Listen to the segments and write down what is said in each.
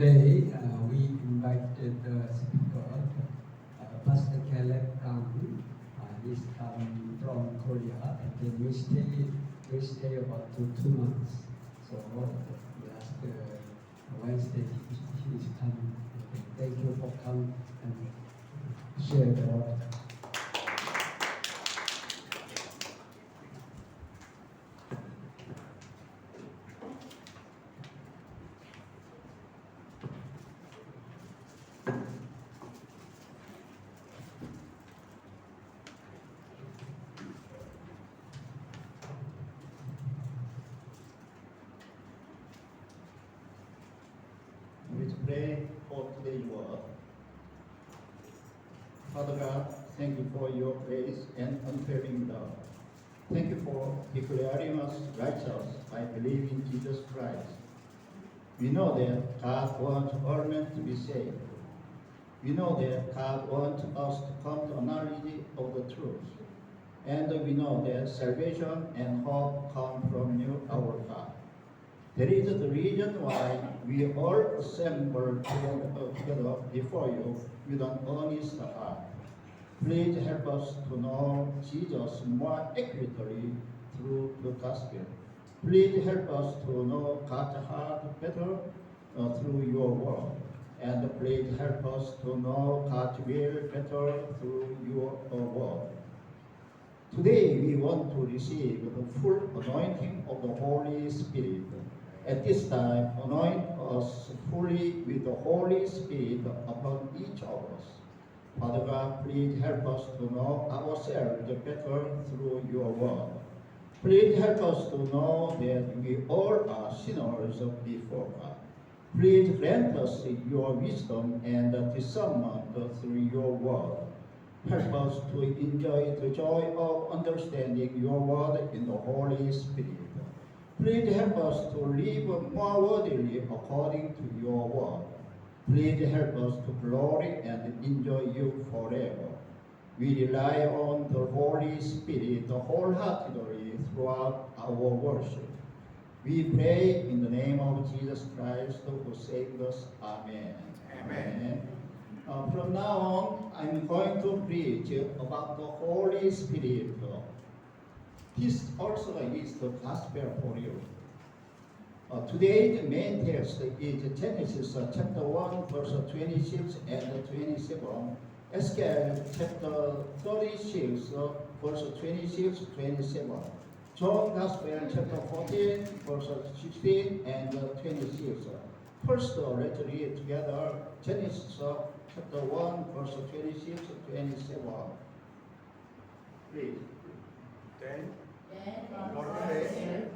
Today, we invited the speaker, Pastor Caleb Kang. He's come from Korea, and then we stay about 2 months. So last Wednesday he's coming. Thank you for coming and share the word. Let's pray for today's word. Father God, thank you for your grace and unfailing love. Thank you for declaring us righteous by believing Jesus Christ. We know that God wants all men to be saved. We know that God wants us to come to a knowledge of the truth. And we know that salvation and hope come from you, our God. That is the reason why we all assemble together before you with an honest heart. Please help us to know Jesus more accurately through the gospel. Please help us to know God's heart better through your word. And please help us to know God's will better through your word. Today we want to receive the full anointing of the Holy Spirit. At this time, anoint us fully with the Holy Spirit upon each of us. Father God, please help us to know ourselves better through your word. Please help us to know that we all are sinners before God. Please grant us your wisdom and discernment through your word. Help us to enjoy the joy of understanding your word in the Holy Spirit. Please help us to live more worthily according to your word. Please help us to glory and enjoy you forever. We rely on the Holy Spirit wholeheartedly throughout our worship. We pray in the name of Jesus Christ who saved us. Amen. Amen. From now on, I'm going to preach about the Holy Spirit. This also is the gospel for you. Today, the main text is Genesis chapter 1, verse 26 and 27, Ezekiel chapter 36, verse 26 to 27, John Gospel chapter 14, verse 16 and 26. First, let's read together Genesis chapter 1, verse 26 to 27. Please. Then God said,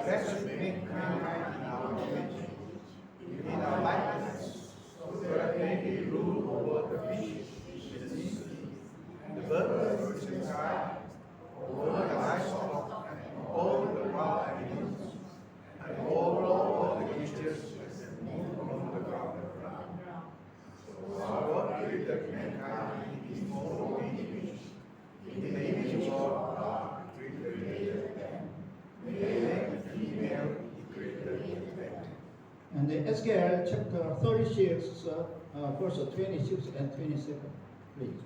let us make mankind in our image, in our likeness, so that they may rule over the fish, the sea, the birds in the sky, over the livestock, and all the wild animals, and over all the creatures that move on the ground. So God created mankind in his own image. In the image of God created them. Male and female, he created them. And Ezekiel chapter 36, verse 26 and 27, please.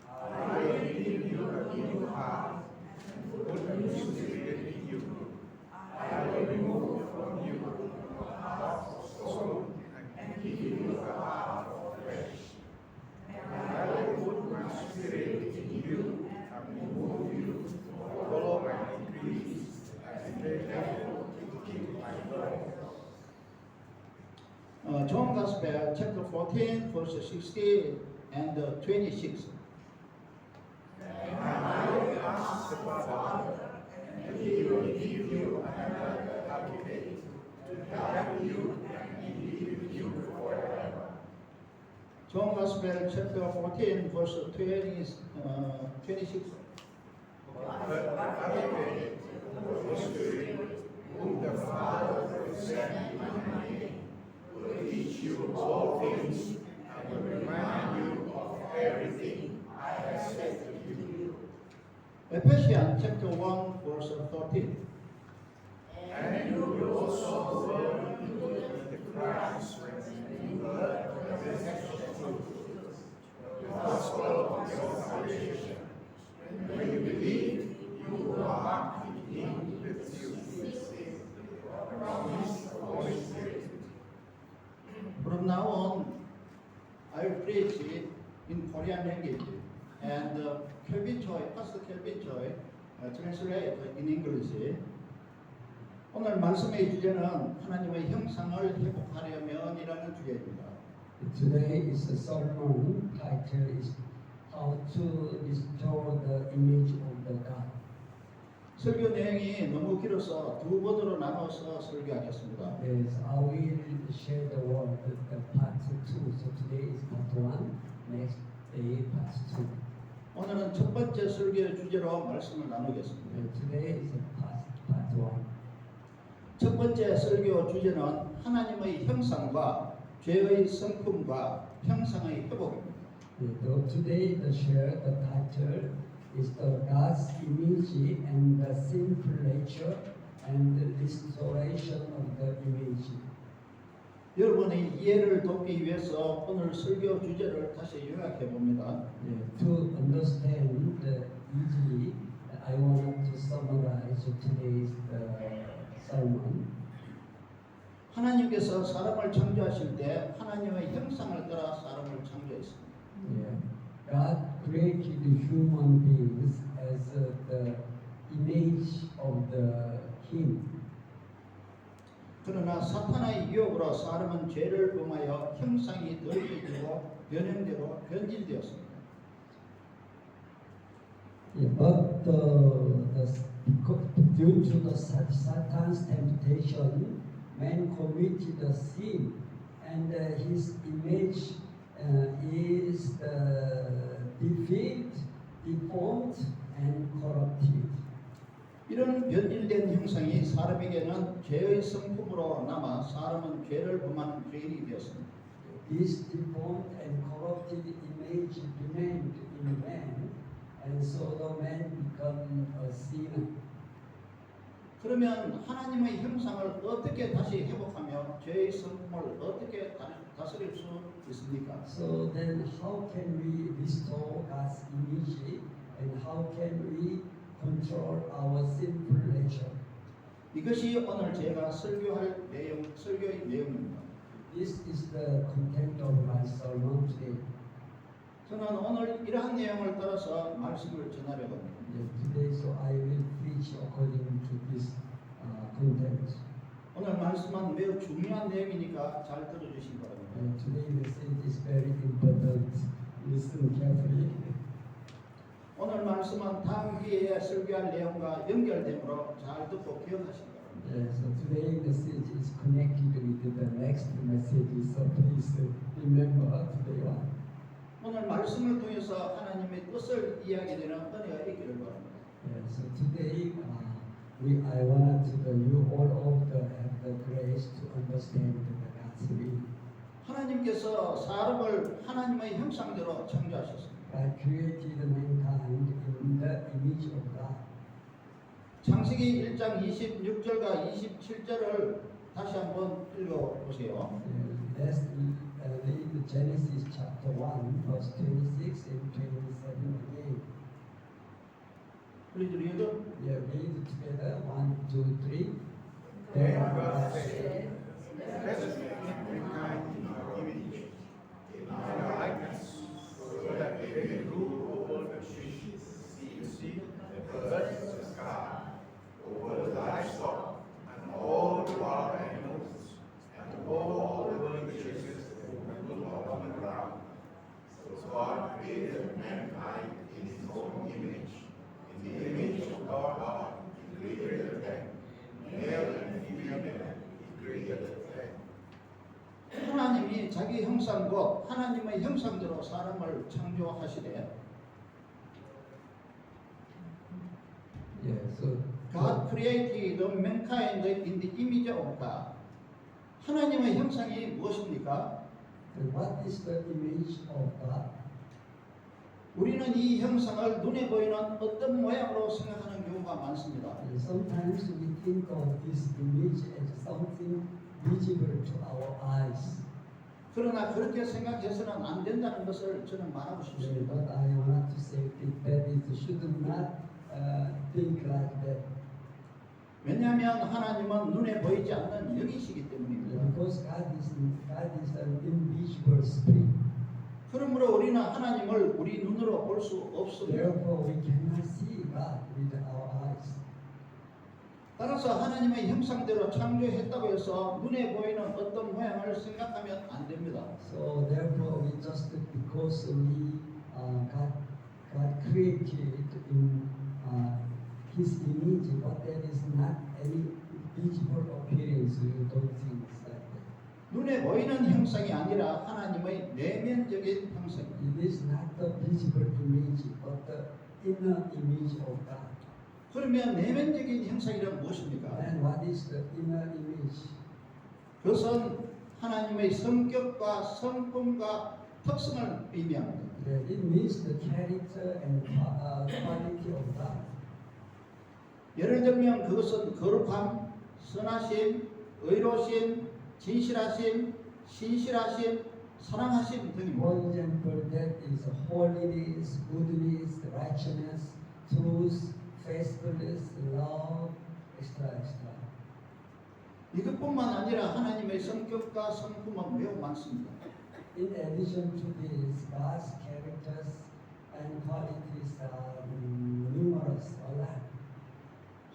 I will give you a new heart and put a new spirit in you. I will remove from you a heart of stone and give you a heart of flesh. And I will put my spirit in you and move you to follow my decrees and be careful to keep my laws. John Gospel chapter 14, verse 16 and 26. And I will ask the Father, and he will give you another advocate to help you and be with you forever. John Gospel chapter 14, verse 26. But the advocate, the Holy Spirit, whom the Father will send in my name, will teach you all things and will remind you of everything I have said to you. Ephesians chapter 1, verse 13. And you will also learn to live the Christ through the blood of the effectual truth, the gospel of your salvation. When you believe, you are marked in Him with you. The promise of the Holy Spirit. From now on, I will preach in Korean language, and Kelvin Choi, Pastor Kelvin Choi, translate in English. 오늘 말씀의 주제는 하나님의 형상을 회복하려면이라는 주제입니다. Today is the sermon title is How to Restore the Image of the God. 설교 내용이 너무 길어서 두 번으로 나눠서 설교하겠습니다. Yes, I will share the word, the part 2. So today is part 1, next day part 2. 오늘은 첫 번째 설교의 주제로 말씀을 나누겠습니다. Today is part 1. 첫 번째 설교 주제는 하나님의 형상과 죄의 성품과 형상의 회복입니다. Today the share the title is the God's image and the sinful nature and the restoration of the image. 여러분의 이해를 돕기 위해서 오늘 설교 주제를 다시 요약해 봅니다. To understand easily, I want to summarize today's sermon. 하나님께서 사람을 창조하실 때 하나님의 형상을 따라 사람을 창조했습니다. God created human beings as the image of the Him. 그러나 사탄의 유혹으로 사람은 죄를 범하여 형상이 더해지고 변형대로 변질되었습니다. But due to the Satan's temptation, man committed a sin, and his image is defeated, deformed, and corrupted. 이런 변질된 형상이 사람에게는 죄의 성품으로 남아 사람은 죄를 범하는 죄인이 되었습니다. This deformed and corrupted image remained in man, and so the man became a sinner. 그러면 하나님의 형상을 어떻게 다시 회복하며 죄의 성품을 어떻게 다스릴 수 있습니까? So then, how can we restore God's image, and how can we control our sinful nature? 이것이 오늘 제가 설교의 내용입니다. This is the content of my sermon today. 저는 오늘 이러한 내용을 따라서 말씀을 전하려고 합니다. Today, so I will preach according to this content. 오늘 말씀은 매우 중요한 내용이니까 잘 들어주시기 바랍니다. Today's message is very important. Listen carefully. 오늘 말씀은 다음 기회에 설교할 내용과 연결되므로 잘 듣고 기억하시기 바랍니다. So today's message is connected with the next message. So please remember today one. 오늘 말씀을 통해서 하나님의 뜻을 이야기되는 은혜가 있기를 바랍니다. So today I want you all of have the grace to understand the God's will. 하나님께서 사람을 하나님의 형상대로 창조하셨습니다. God created mankind in the image of God. 창세기 1장 26절과 27절을 다시 한번 읽어보세요. Let's read Genesis chapter 1, verse 26 and 27 again. Please read it. Yeah, read together. 1, 2, 3. Then God said, let us make mankind in our image, in our likeness, so that they may rule over the fish, the sea, the birds of the sky, over the livestock, and all the wild animals, and over all the living creatures that move upon the ground. So God created mankind in His own image. In the image of God, He created them. Male and female, He created them. 하나님이 자기 형상 곧 하나님의 형상대로 사람을 창조하시되 So God created mankind in the image of God. 하나님의 형상이 무엇입니까? what is the image of God? 우리는 이 형상을 눈에 보이는 어떤 모양으로 생각하는 경우가 많습니다. Sometimes we think of this image as something visible to our eyes. 그러나 그렇게 생각해서는 안 된다는 것을 저는 말하고 싶습니다. But I want to say that it should not think like that. 왜냐하면 하나님은 눈에 보이지 않는 영이시기 때문입니다. Because God is an invisible spirit. 그러므로 우리는 하나님을 우리 눈으로 볼 수 없습니다. Therefore, we cannot see God with our eyes. 따라서 하나님의 형상대로 창조했다고 해서 눈에 보이는 어떤 모양을 생각하면 안 됩니다. So therefore, we just because we God created in His image, but there is not any visible appearance. We don't think it's like that. 눈에 보이는 형상이 아니라 하나님의 내면적인 형상. It is not the visible image, but the inner image of God. 그러면 내면적인 형상이란 무엇입니까? And what is the inner image? 그것은 하나님의 성격과 성품과 특성을 의미합니다. It means the character and quality of God. 예를 들면 그것은 거룩함, 선하심, 의로심, 진실하심, 신실하심, 사랑하심 등입니다. For example, that is holiness, goodness, righteousness, truth, faithfulness, love, etc. 이것뿐만 아니라 하나님의 성격과 성품은 매우 많습니다. In addition to this, God's characters and qualities are numerous, a lot.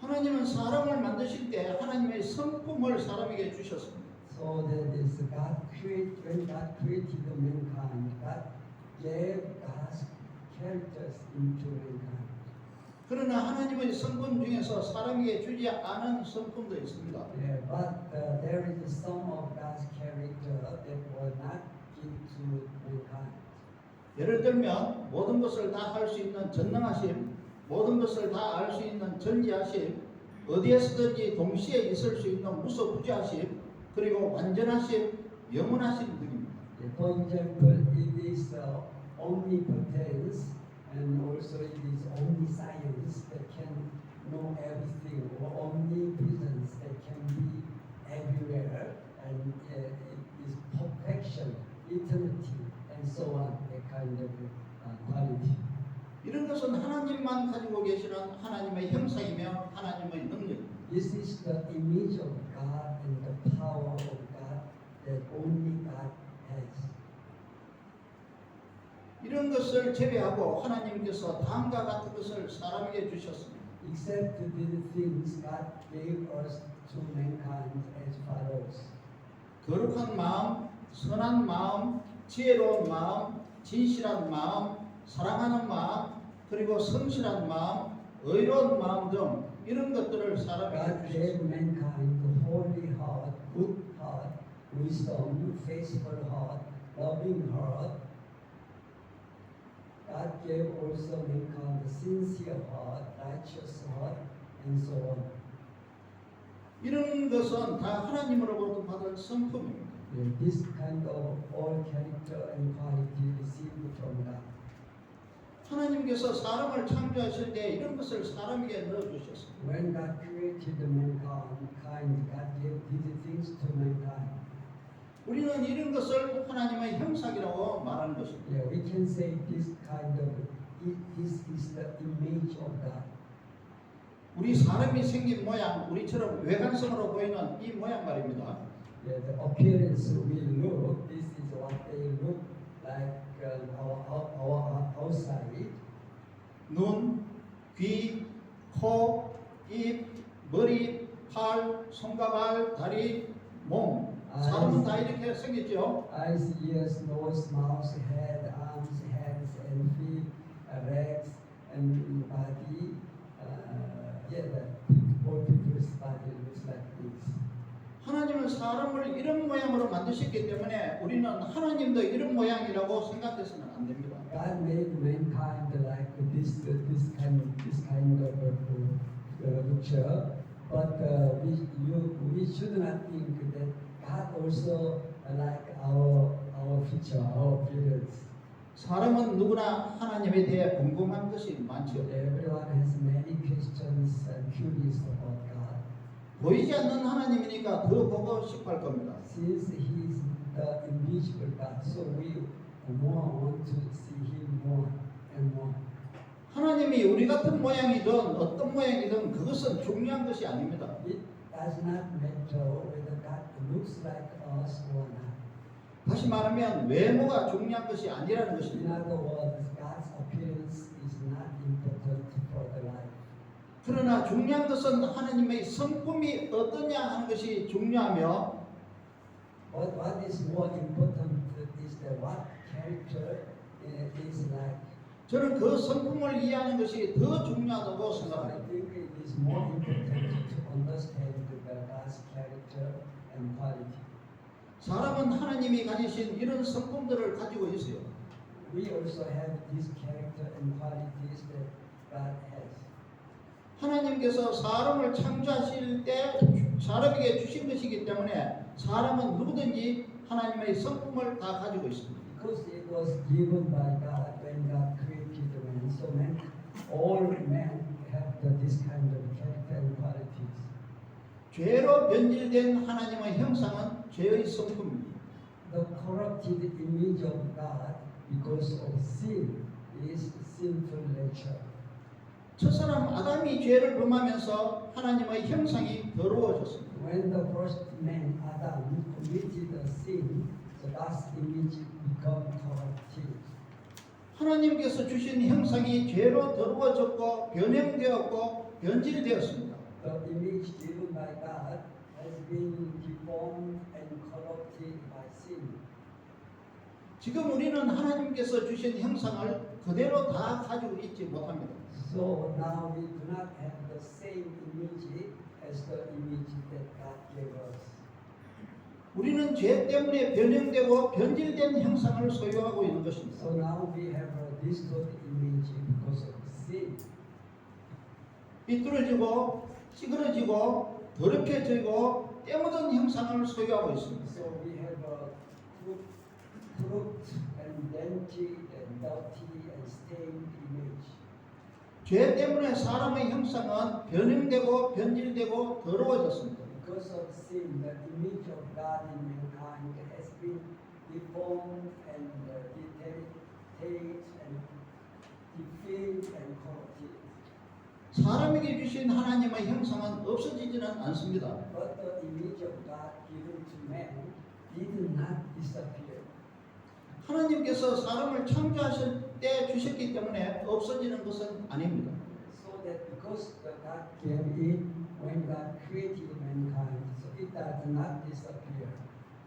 하나님은 사람을 만드실 때 하나님의 성품을 사람에게 주셨습니다. So that is when God created mankind, God gave God's characters into mankind. 그러나 하나님의 성품 중에서 사람에게 주지 않은 성품도 있습니다. Yeah, but there is some of God's character that were not given to mankind. 예를 들면 모든 것을 다 할 수 있는 전능하심, 모든 것을 다 알 수 있는 전지하심, 어디에서든지 동시에 있을 수 있는 무소부지하심, 그리고 완전하심, 영원하심 등입니다. For example, it is omnipotence and also it is omniscience that can know everything, or omnipresence that can be everywhere, and it is perfection, eternity, and so on, that kind of quality. 이런 것은 하나님만 가지고 계시는 하나님의 형상이며 하나님의 능력입니다. This is the image of God and the power of God that only God has. 이런 것을 제외하고 하나님께서 다음과 같은 것을 사람에게 주셨습니다. Except these things God gave us to mankind as follows. 거룩한 마음, 선한 마음, 지혜로운 마음, 진실한 마음, 사랑하는 마음, 그리고 성실한 마음, 의로운 마음 등 이런 것들을 사람에게 God 주셨습니다. gave mankind the holy heart, good heart, wisdom, faithful heart, loving heart. God gave also mankind the sincere heart, righteous heart, and so on. 이런 것은 다 하나님으로부터 받은 성품입니다. This kind of all character and quality received from God. 하나님께서 사람을 창조하실 때 이런 것을 사람에게 넣어주셨습니다. When God created mankind, God gave these things to mankind. 우리는 이런 것을 하나님의 형상이라고 말하는 것입니다. Yeah, we can say this this is the image of God. 우리 사람이 생긴 모양, 우리처럼 외관성으로 보이는 이 모양 말입니다. Yeah, the appearance we look, this is what they look like our outside. 눈, 귀, 코, 입, 머리, 팔, 손과 발, 다리, 몸. 사람은 다 이렇게 생겼죠. Eyes, ears, nose, mouth, head, arms, hands, and feet, legs, and body. All people's body looks like this. 하나님은 사람을 이런 모양으로 만드셨기 때문에 우리는 하나님도 이런 모양이라고 생각해서는 안 됩니다. God made mankind like this kind of picture, but we should not think that God also like our feature, our appearance. 사람은 누구나 하나님에 대해 궁금한 것이 많죠. Everyone has many questions and curious about God. 보이지 않는 하나님이니까 더 보고 싶어 할 겁니다. Since He is the invisible God, so we more want to see Him more and more. 하나님이 우리 같은 모양이든 어떤 모양이든 그것은 중요한 것이 아닙니다. It does not matter whether God looks like us or not. 다시 말하면 외모가 중요한 것이 아니라는 In 것입니다. other words, God's appearance is not important for the life. 그러나 중요한 것은 하나님의 성품이 어떠냐 하는 것이 중요하며 But what is more important is that what character is like. 저는 그 성품을 이해하는 것이 더 중요하다고 So I 생각합니다. think it is more important to understand God's character and quality. 사람은 하나님이 가지신 이런 성품들을 가지고 있어요. We also have these character and qualities that God has. 하나님께서 사람을 창조하실 때 사람에게 주신 것이기 때문에 사람은 누구든지 하나님의 성품을 다 가지고 있습니다. Because it was given by God when God created man, so man, all men have this kind of character and qualities. 죄로 변질된 하나님의 형상은 죄의 성품입니다. The corrupted image of God because of sin is sinful nature. 첫사람 아담이 죄를 범하면서 하나님의 형상이 더러워졌습니다. When the first man Adam committed a sin, so God's image become corrupted. 하나님께서 주신 형상이 죄로 더러워졌고 변형되었고 변질되었습니다. The image given by God has been deformed and corrupted by sin. 지금 우리는 하나님께서 주신 형상을 그대로 다 가지고 있지 못합니다. So now we do not have the same image as the image that God gave us. 우리는 죄 때문에 변형되고 변질된 형상을 소유하고 있는 것입니다. So now we have a distorted image because of sin. 삐뚤어지고 찌그러지고 더럽혀지고 때묻은 형상을 소유하고 있습니다. So we have a crooked and dented and dirty and stained image. 죄 때문에 사람의 형상은 변형되고 변질되고 더러워졌습니다. Because of sin, the image of God in mankind has been deformed and deteriorated and defaced and corrupted. 사람에게 주신 하나님의 형상은 없어지지는 않습니다. But the image of God given to man did not disappear. 하나님께서 사람을 창조하실 때 주셨기 때문에 없어지는 것은 아닙니다. So that because the God gave it when God created mankind, so it does not disappear.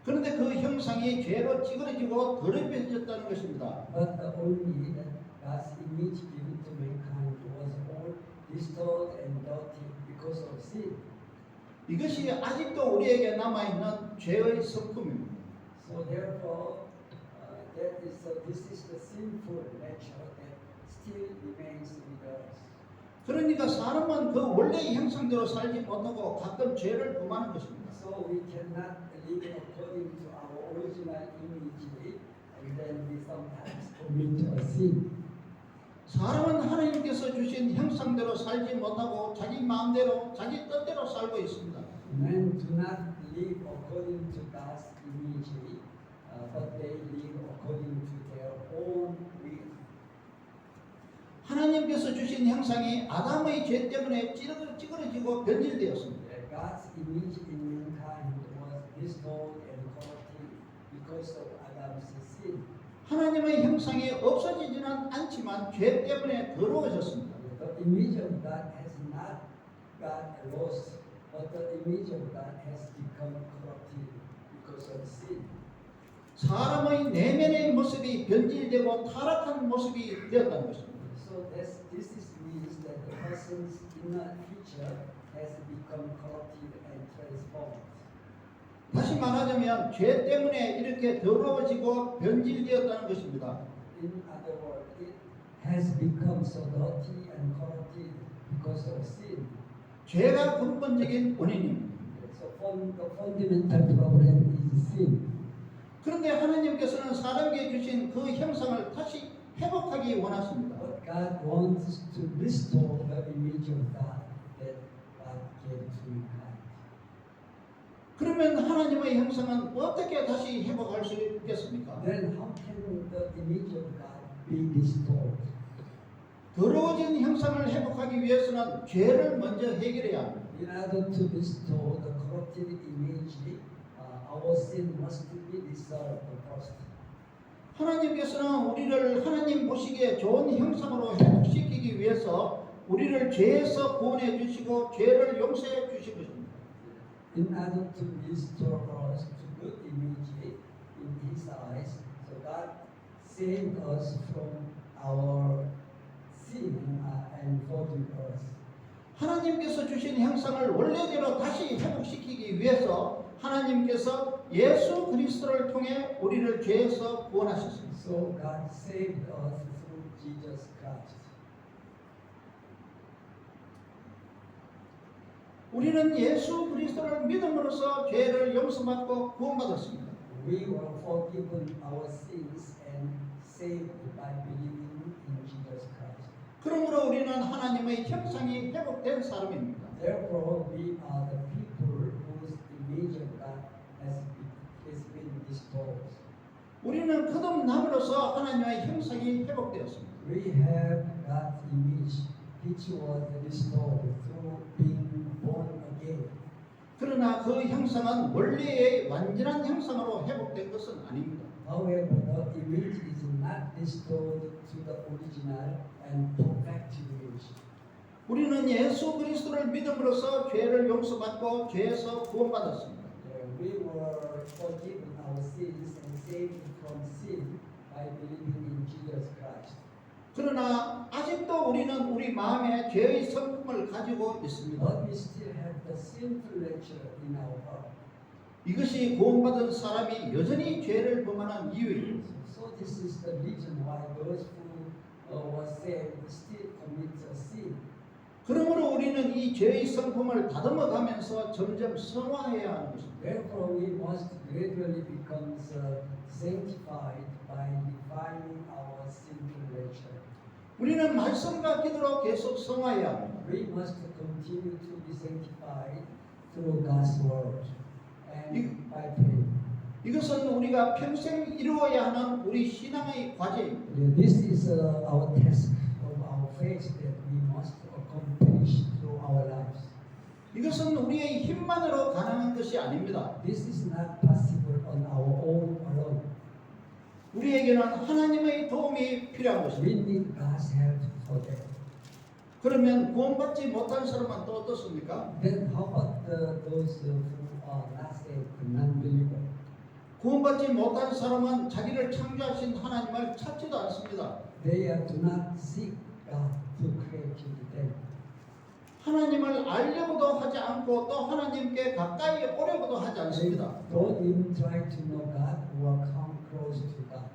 그런데 그 형상이 죄로 찌그러지고 더럽혀졌다는 것입니다. But the only that God's image given to mankind was all distorted and dirty because of sin. 이것이 아직도 우리에게 남아있는 죄의 성품입니다. So therefore, this is the sinful nature that still remains with us. 그러니까 사람은 그 원래의 형상대로 살지 못하고 가끔 죄를 범하는 것입니다. So we cannot live according to our original image, and then we sometimes commit a sin. 사람은 하나님께서 주신 형상대로 살지 못하고 자기 마음대로 자기 뜻대로 살고 있습니다. Men do not live according to God's image, but they live according to their own will. 하나님께서 주신 형상이 아담의 죄 때문에 찌그러지고 변질되었습니다. God's image in mankind was distorted and corrupted because of Adam's sin. 하나님의 형상이 없어지지는 않지만 죄 때문에 더러워졌습니다. The image of God has not got lost, but the image of God has become corrupted because of sin. 사람의 내면의 모습이 변질되고 타락한 모습이 되었다는 것입니다. So this means that the person's inner feature has become corrupted and transformed. 다시 말하자면 죄 때문에 이렇게 더러워지고 변질되었다는 것입니다. In other words, it has become so dirty and corrupted because of sin. 죄가 근본적인 원인입니다. So the fundamental problem is sin. 그런데 하나님께서는 사람에게 주신 그 형상을 다시 회복하기 원하십니다. But God wants to restore the image of God that God gave to mankind. 그러면 하나님의 형상은 어떻게 다시 회복할 수 있겠습니까? Then how can the image of God be restored? 더러워진 형상을 회복하기 위해서는 죄를 먼저 해결해야 합니다. In order to restore the corrupted image, our sin must be resolved first. 하나님께서는 우리를 하나님 보시기에 좋은 형상으로 회복시키기 위해서 우리를 죄에서 구원해 주시고 죄를 용서해 주신 것입니다. In order to restore us to good image in His eyes, so God saved us from our sin and forgive us. 하나님께서 주신 형상을 원래대로 다시 회복시키기 위해서 하나님께서 예수 그리스도를 통해 우리를 죄에서 구원하셨습니다. So God saved us through Jesus Christ. 우리는 예수 그리스도를 믿음으로써 죄를 용서받고 구원받았습니다. We were forgiven our sins and saved by believing in Jesus Christ. 그러므로 우리는 하나님의 형상이 회복된 사람입니다. Therefore, we are the people whose image of God has been restored. 우리는 거듭남으로써 하나님의 형상이 회복되었습니다. We have God's image, which was restored through being born again. 그러나 그 형상은 원래의 완전한 형상으로 회복된 것은 아닙니다. However, the image is not restored to the original and perfect image. 우리는 예수 그리스도를 믿음으로써 죄를 용서받고 죄에서 구원받았습니다. We were forgiven our sins and saved from sin by believing in Jesus Christ. 그러나 아직도 우리는 우리 마음에 죄의 성품을 가지고 있습니다. But we still have the sinful nature in our heart. 이것이 구원받은 사람이 여전히 죄를 범하는 이유입니다. So this is the reason why those who were saved still commit a sin. 그러므로 우리는 이 죄의 성품을 다듬어가면서 점점 성화해야 하는 것입니다. Therefore, we must gradually become sanctified by defining our sinful nature. 우리는 말씀과 기도로 계속 성화해야 합니다. We must continue to be sanctified through God's word and by prayer. 이것은 우리가 평생 이루어야 하는 우리 신앙의 과제입니다. This is our task of our faith that we must accomplish through our lives. 이것은 우리의 힘만으로 가능한 것이 아닙니다. This is not possible on our own alone. 우리에게는 하나님의 도움이 필요한 것입니다. We need God's help for that. 그러면 구원받지 못한 사람은 또 어떻습니까? Then how about those who are not saved, non-believer? 구원받지 못한 사람은 자기를 창조하신 하나님을 찾지도 않습니다. They do not seek God to create them. 하나님을 알려고도 하지 않고 또 하나님께 가까이 오려고도 하지 They 않습니다. don't even try to know God or come close to God.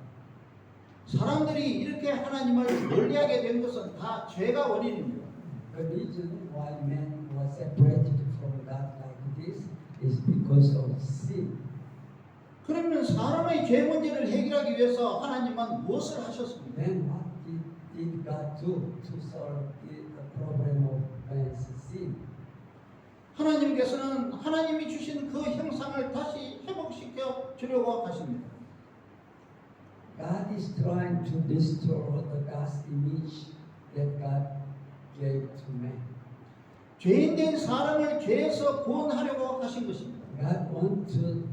사람들이 이렇게 하나님을 멀리하게 된 것은 다 죄가 원인입니다. The reason why men were separated from God like this is because of sin. 그러면 사람의 죄 문제를 해결하기 위해서 하나님은 무엇을 하셨습니까? Then what did God do to solve the problem of man's sin? 하나님께서는 하나님이 주신 그 형상을 다시 회복시켜 주려고 하십니다. God is trying to restore the God's image that God gave to man. 죄인된 사람을 죄에서 구원하려고 하신 것입니다. God wants to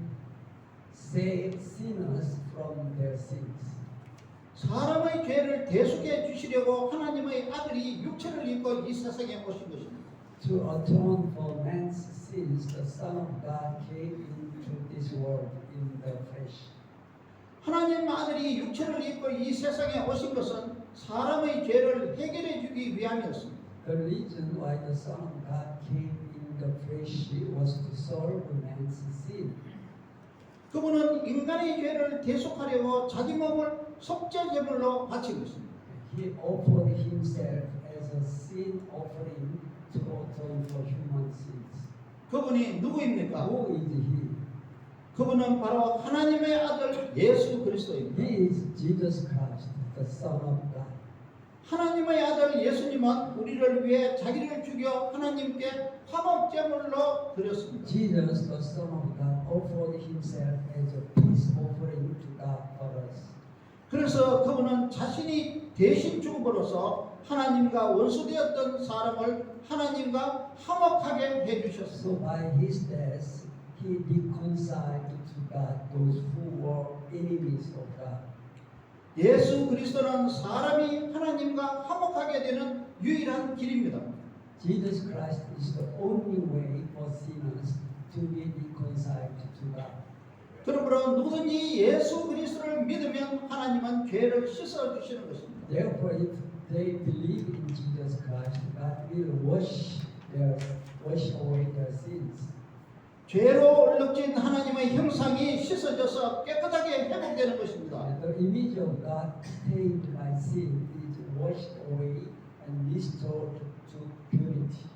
save sinners from their sins. 사람의 죄를 대속해 주시려고 하나님의 아들이 육체를 입고 이 세상에 오신 것입니다. To atone for man's sins, the Son of God came into this world in the flesh. 하나님 아들이 육체를 입고 이 세상에 오신 것은 사람의 죄를 해결해 주기 위함이었습니다. The reason why the Son of God came in the flesh was to solve man's sin. 그분은 인간의 죄를 대속하려고 자기 몸을 속죄 제물로 바친 것입니다. He offered himself as a sin offering to atone for human sins. 그분이 누구입니까? Who is he? 그분은 바로 하나님의 아들 예수 그리스도입니다. He is Jesus Christ, the Son of God. 하나님의 아들 예수님은 우리를 위해 자기를 죽여 하나님께 화목제물로 드렸습니다. Jesus, the Son of God, offered himself as a peace offering to God for us. 그래서 그분은 자신이 대신 죽음으로써 하나님과 원수되었던 사람을 하나님과 화목하게 So 해주셨습니다. by his death, he reconciled to God those who were enemies of God. 예수 그리스도는 사람이 하나님과 화목하게 되는 유일한 길입니다. Jesus Christ is the only way for sinners to be reconciled to God. 그러므로 누구든지 예수 그리스도를 믿으면 하나님은 죄를 씻어 주시는 것입니다. Therefore, if they believe in Jesus Christ, God will wash away their sins. 죄로 얼룩진 하나님의 형상이 씻어져서 깨끗하게 회복되는 것입니다. The image of God stained by sin is washed away and restored to purity.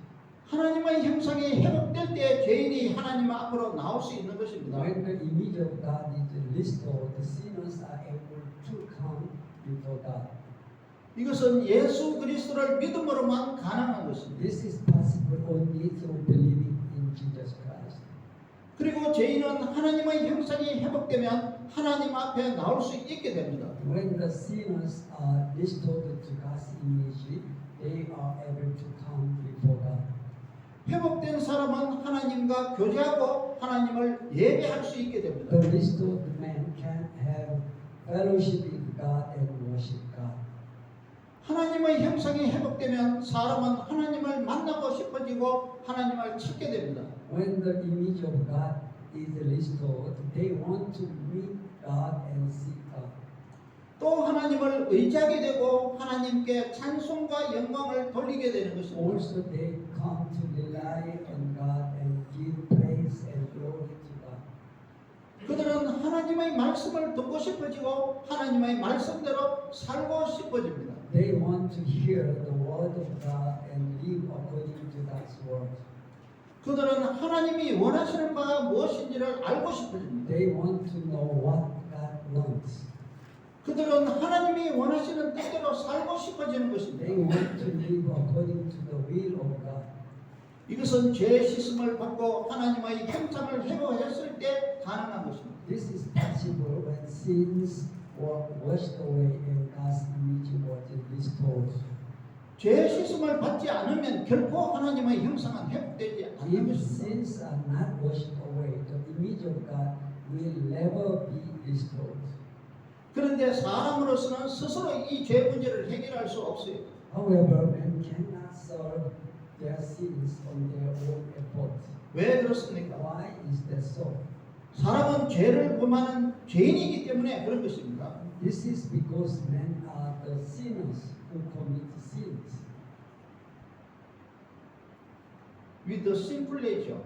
하나님의 형상이 회복될 때 죄인이 하나님 앞으로 나올 수 있는 것입니다. When the image of God is restored, the sinners are able to come before God. 이것은 예수 그리스도를 믿음으로만 가능한 것입니다. This is possible only through believing in Jesus Christ. 그리고 죄인은 하나님의 형상이 회복되면 하나님 앞에 나올 수 있게 됩니다. When the sinners are restored to God's image, they are able to come before God. 회복된 사람은 하나님과 교제하고 하나님을 예배할 수 있게 됩니다. The restored man can have fellowship with God and worship God. 하나님의 형상이 회복되면 사람은 하나님을 만나고 싶어지고 하나님을 찾게 됩니다. When the image of God is restored, they want to meet God and seek God. 또 하나님을 의지하게 되고 하나님께 찬송과 영광을 돌리게 되는 것입니다. Also, they come to rely on God and give praise and glory to God. 그들은 하나님의 말씀을 듣고 싶어지고 하나님의 말씀대로 살고 싶어집니다. They want to hear the word of God and live according to God's word. 그들은 하나님이 원하시는 바가 무엇인지를 알고 싶어집니다. They want to know what God wants. 그들은 하나님이 원하시는 뜻대로 살고 싶어지는 것입니다. They want to live according to the will of God. 이것은 죄 씻음을 받고 하나님의 형상을 회복했을 때 가능한 것입니다. This is possible when sins were washed away and God's image was restored. 죄 씻음을 받지 않으면 결코 하나님의 형상은 회복되지 않는 If 것입니다. sins are not washed away, the image of God will never be restored. 그런데 사람으로서는 스스로 이 죄 문제를 해결할 수 없어요. However, man cannot solve their sins on their own effort. 왜 그렇습니까? Why is that so? 사람은 죄를 범하는 죄인이기 때문에 그런 것입니다. This is because men are the sinners who commit sins. With the simple nature.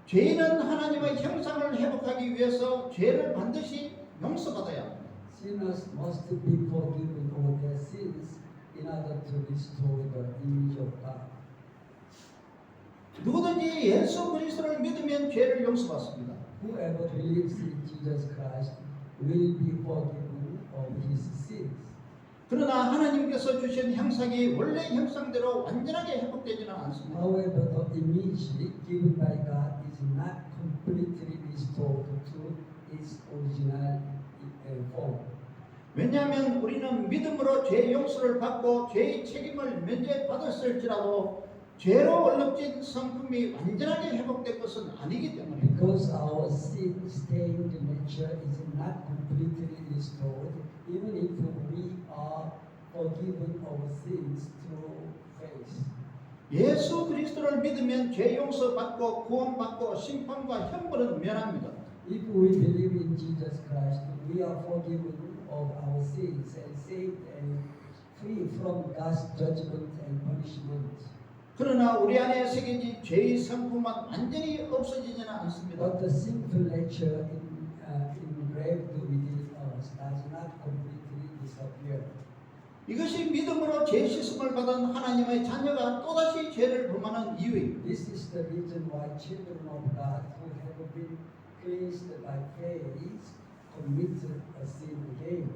죄인은 하나님의 형상을 회복하기 위해서 죄를 반드시 용서받아야 합니다. Sinners must be forgiven of their sins in order to restore the image of God. 누구든지 예수 그리스도를 믿으면 죄를 용서받습니다. Whoever believes in Jesus Christ will be forgiven of his sins. 그러나 하나님께서 주신 형상이 원래 형상대로 완전하게 회복되지는 않습니다. However, the image given by God is not completely restored to its original form. 왜냐하면 우리는 믿음으로 죄 용서를 받고 죄의 책임을 면제받았을지라도 죄로 얼룩진 성품이 완전하게 회복된 것은 아니기 때문입니다. Because our sin-stained nature is not completely restored, even if we are forgiven of sins through faith. 예수 그리스도를 믿으면 죄 용서 받고 구원받고 심판과 형벌은 면합니다. If we believe in Jesus Christ, we are forgiven of our sins and saved and free from God's judgment and punishment. 그러나 우리 안에 새겨진 죄의 성품은 완전히 없어지지는 않습니다. But the sinful nature engraved within us does not completely disappear. 이것이 믿음으로 죄 씻음을 받은 하나님의 자녀가 또다시 죄를 범하는 이유입니다. This is the reason why children of God who have been cleansed by faith commit a sin again.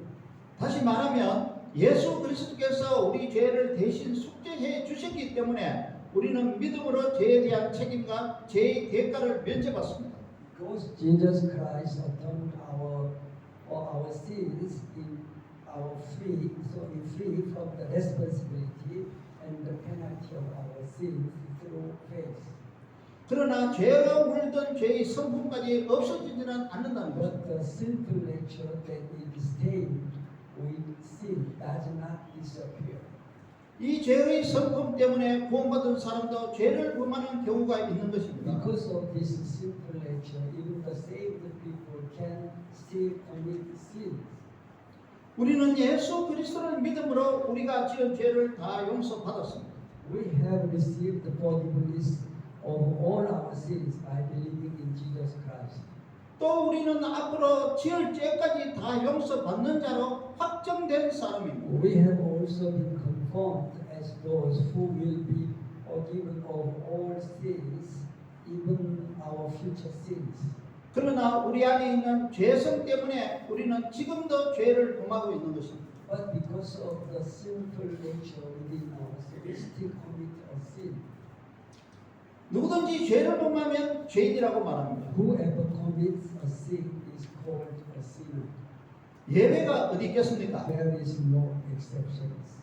다시 말하면 예수 그리스도께서 우리 죄를 대신 속죄해 주셨기 때문에 우리는 믿음으로 죄에 대한 책임과 죄의 대가를 면제받습니다. Because Jesus Christ atoned for our sins in our free, so we free from the responsibility and the penalty of our sins through faith. 그러나 죄가 물든 죄의 성품까지 없어지지는 않는다는 But 것입니다. the sinful nature that is stained with sin does not disappear. 이 죄의 성품 때문에 구원받은 사람도 죄를 범하는 경우가 있는 것입니다. Because of this sinful nature, even the saved people can still commit sins. 우리는 예수 그리스도를 믿음으로 우리가 지은 죄를 다 용서받았습니다. We have received the forgiveness of all our sins by believing in Jesus Christ. 또 우리는 앞으로 지을 죄까지 다 용서받는 자로 확정된 사람입니다. We have also been confirmed as those who will be forgiven of all sins, even our future sins. 그러나 우리 안에 있는 죄성 때문에 우리는 지금도 죄를 범하고 있는 것입니다. But because of the sinful nature within us, we still commit a sin. 누구든지 죄를 범하면 죄인이라고 말합니다. Whoever commits a sin is called a sinner. 예외가 어디 있겠습니까? There is no exceptions.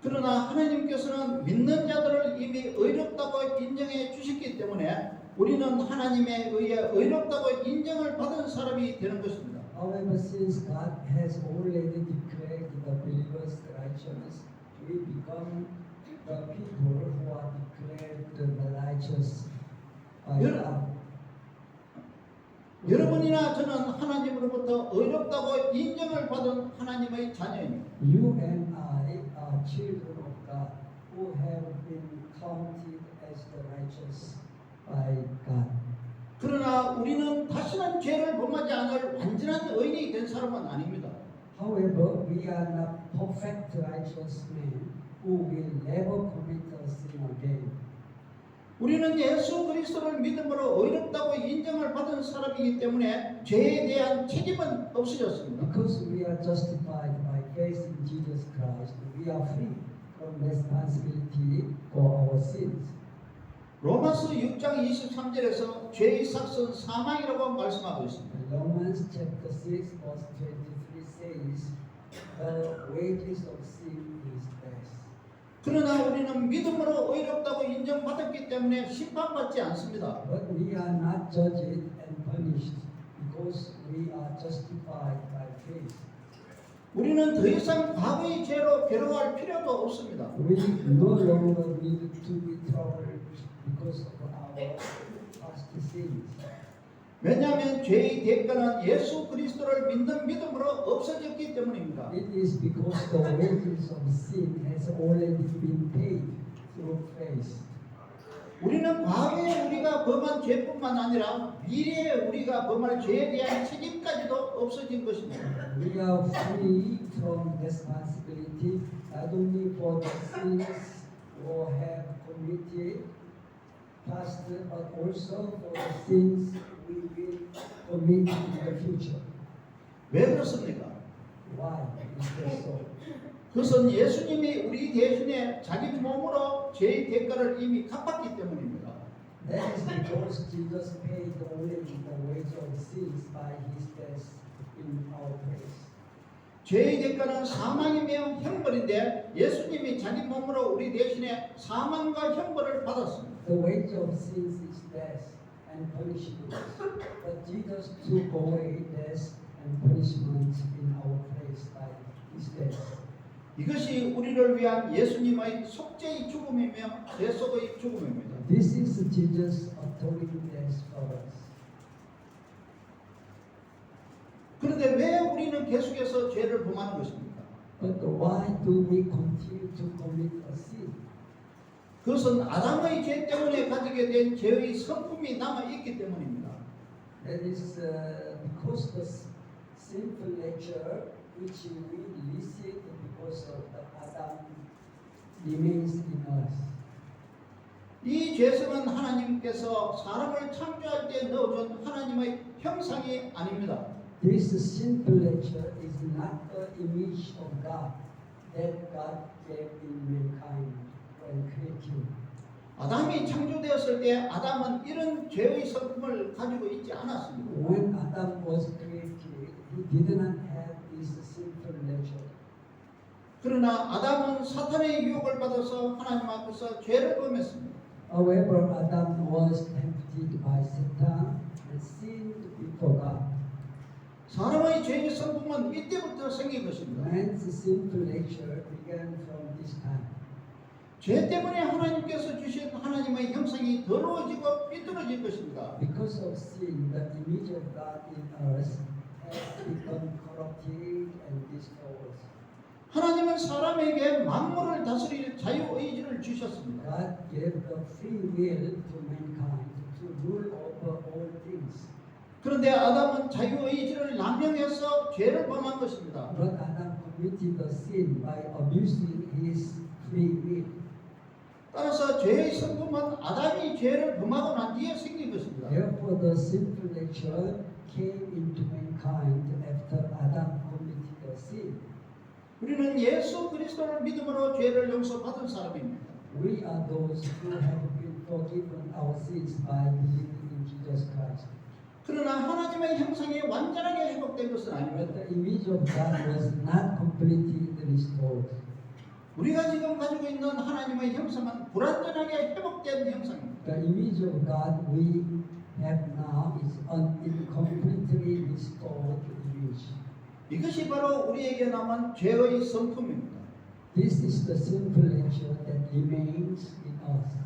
그러나 하나님께서는 믿는 자들을 이미 의롭다고 인정해 주셨기 때문에 우리는 하나님에 의해 의롭다고 인정을 받은 사람이 되는 것입니다. However, since God has already declared the believers righteous, we become the people who are declared the righteous by God. 여러분이나 저는 하나님으로부터 의롭다고 인정을 받은 하나님의 자녀입니다. You and I are children of God who have been counted as the righteous by God. 그러나 우리는 다시는 죄를 범하지 않을 완전한 의인이 된 사람은 아닙니다. However, we are not perfect righteous men who will never commit a sin again. 우리는 예수 그리스도를 믿음으로 의롭다고 인정을 받은 사람이기 때문에 죄에 대한 책임은 없어졌습니다. Because we are justified by faith in Jesus Christ, we are free from responsibility for our sins. 로마서 6장 23절에서 죄의 삭은 사망이라고 말씀하고 있습니다. Romans chapter 6 verse 23 says, the wages of sin is death. 그러나 우리는 믿음으로 의롭다고 인정받았기 때문에 심판받지 않습니다. But we are not judged and punished because we are justified by faith. 우리는 더 이상 과거의 죄로 괴로워할 필요도 없습니다. We no longer need to be troubled because of our past sins. 왜냐하면 죄의 대가는 예수 그리스도를 믿는 믿음으로 없어졌기 때문입니다. It is because the wages of sin has already been paid through faith. 우리는 과거에 우리가 범한 죄뿐만 아니라 미래에 우리가 범할 죄에 대한 책임까지도 없어진 것입니다. We are free from responsibility not only for the sins we have committed past, but also for the sins we will commit in the future. 왜 그렇습니까? Why is that so? 그것은 예수님이 우리 대신에 자기 몸으로 죄의 대가를 이미 갚았기 때문입니다. That is because Jesus paid already the wage of sins by his death in our place. 죄의 대가는 사망이며 형벌인데 예수님이 자기 몸으로 우리 대신에 사망과 형벌을 받았습니다. The wage of sins is death and punishment. But Jesus took away death and punishment in our place by his death. 이것이 우리를 위한 예수님의 속죄의 죽음이며 대속의 죽음입니다. This is Jesus' atoning death for us. 그런데 왜 우리는 계속해서 죄를 범하는 것입니까? But why do we continue to commit a sin? 그것은 아담의 죄 때문에 가지게 된 죄의 성품이 남아있기 때문입니다. That is because the sinful nature which we receive because of the Adam remains in us. 이 죄성은 하나님께서 사람을 창조할 때 넣어준 하나님의 형상이 아닙니다. This sinful nature is not the image of God. that God gave in mankind when creating. 아담이 창조되었을 때 아담은 이런 죄의 성품을 가지고 있지 않았습니다. When Adam was created, he did not have this sinful nature. 그러나 아담은 사탄의 유혹을 받아서 하나님 앞에서 죄를 범했습니다. However, Adam was tempted by Satan and sinned before God. 사람의 죄의 성품은 이때부터 생긴 것입니다. Man's sinful nature began from this time. 죄 때문에 하나님께서 주신 하나님의 형상이 더러워지고 삐뚤어질 것입니다. Because of sin, the image of God in us has become corrupted and distorted. 하나님은 사람에게 만물을 다스릴 자유의지를 주셨습니다. God gave the free will to mankind to rule over all things. 그런데 아담은 자유의지를 남용해서 죄를 범한 것입니다. But Adam committed the sin by abusing his free will. 따라서 죄의 성품은 아담이 죄를 범하고 난 뒤에 생긴 것입니다. Therefore, the sinful nature came into mankind after Adam committed the sin. 우리는 예수 그리스도를 믿음으로 죄를 용서받은 사람입니다. We are those who have been forgiven our sins by believing in Jesus Christ. 그러나 하나님의 형상이 완전하게 회복된 것은 아닙니다. But the image of God was not completely restored. 우리가 지금 가지고 있는 하나님의 형상은 불완전하게 회복된 형상입니다. The image of God we have now is an incompletely restored image. 이것이 바로 우리에게 남은 죄의 성품입니다. This is the sinful nature that remains in us.